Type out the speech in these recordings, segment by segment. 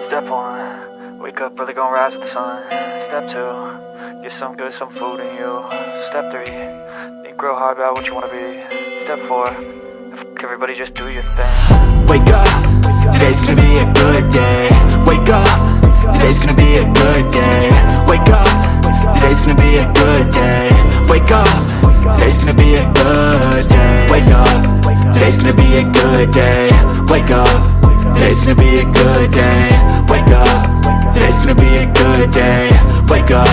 Step 1, wake up early, gon' rise with the sun. Step 2, get some good, some food in you. Step 3, think real hard about what you wanna be. Step 4, fuck everybody, just do your thing. Wake up, today's gonna be a good day. Wake up, today's gonna be a good day. Wake up, today's gonna be a good day. Wake up, today's gonna be a good day. Wake up, today's gonna be a good day. Wake up, today's gonna be a good day. Wake up, today's gonna be a good day. Wake up,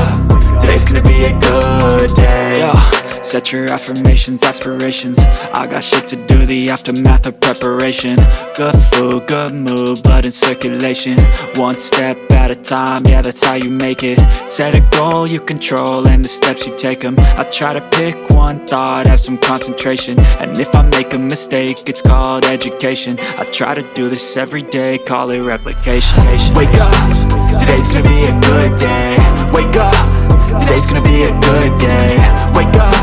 today's gonna be a good day. Yo, set your affirmations, aspirations. I got shit to do, the aftermath of preparation. Good food, good mood, blood in circulation. One step at a time, yeah, that's how you make it. Set a goal you control and the steps you take them. I try to pick one thought, have some concentration. And if I make a mistake, it's called education. I try to do this every day, call it replication. Wake up, today's gonna be a good day. Wake up, today's gonna be a good day. Wake up,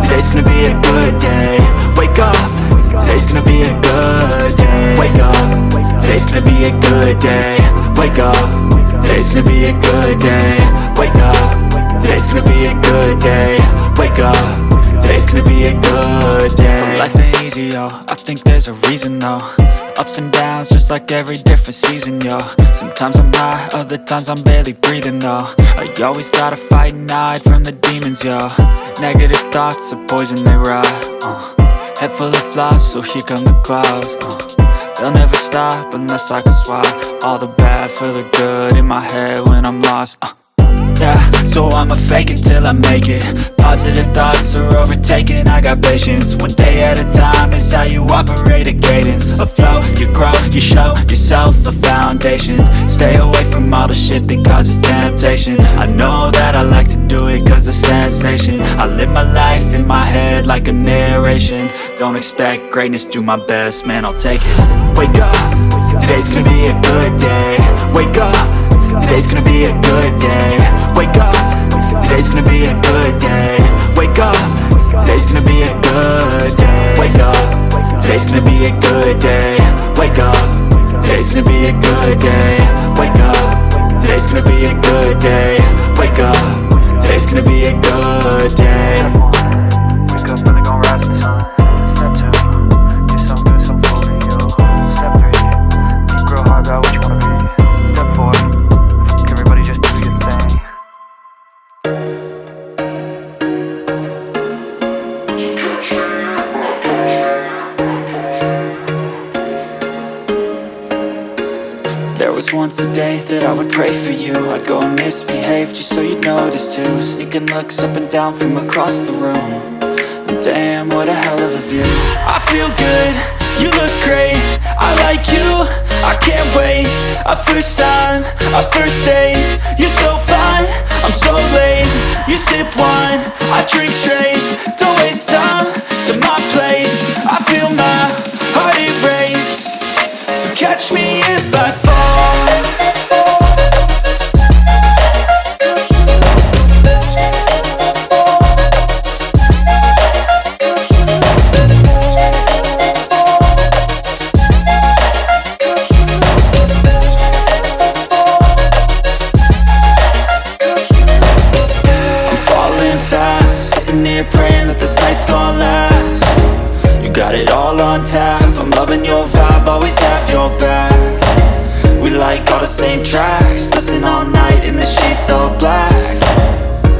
today's gonna be a good day. Wake up, today's gonna be a good day. Wake up, today's gonna be a good day. Wake up, today's gonna be a good day. Wake up, today's gonna be a good day. Wake up, today's gonna be a good day. So life ain't easy, yo, I think there's a reason though. Ups and downs, just like every different season, yo. Sometimes I'm high, other times I'm barely breathing, though. I always gotta fight and hide from the demons, yo. Negative thoughts are poison, they rot. Head full of flies, so here come the clouds. They'll never stop unless I can swap all the bad for the good in my head when I'm lost. Yeah, so I'ma fake it till I make it. Positive thoughts are overtaken, I got patience. One day at a time is how you operate a cadence. A flow, you grow, you show yourself a foundation. Stay away from all the shit that causes temptation. I know that I like to do it cause it's sensation. I live my life in my head like a narration. Don't expect greatness, do my best, man, I'll take it. Wake up, today's gonna be a good day. Wake up, today's gonna be a good day. Wake up, today's gonna be a good day. Wake up, today's gonna be a good day. Wake up, today's gonna be a good day. Wake up, today's gonna be a good day. Wake up, today's gonna be a good day. Wake up, today's gonna be a good day. Wake up early, gon' rise with the sun. Step 2, get some good, some food in you. Step 3, think real hard about what you wanna be. Step 4, fuck everybody, just do your thing. There was once a day that I would pray for you. I'd go and misbehave just so you'd notice too. Sneaking looks up and down from across the room. And damn, what a hell of a view. I feel good, you look great, I like you, I can't wait. A first time, a first date, you're so fine, I'm so late. You sip wine, I drink straight. Don't waste time to my place. I feel my heart erase. So catch me if I fall. Praying that this night's gonna last. You got it all on tap, I'm loving your vibe, always have your back. We like all the same tracks, listen all night in the sheets all black.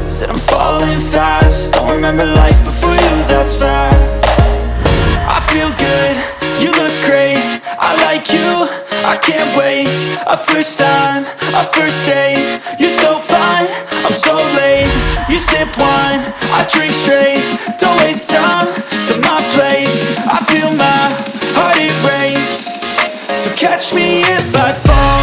Said I'm falling fast, don't remember life before you, that's fact. I feel good, you look great, I like you, I can't wait. A first time, a first date, you're so fine, I'm so late. You sip wine, I drink straight. Don't waste time to my place. I feel my heart erase. So catch me if I fall.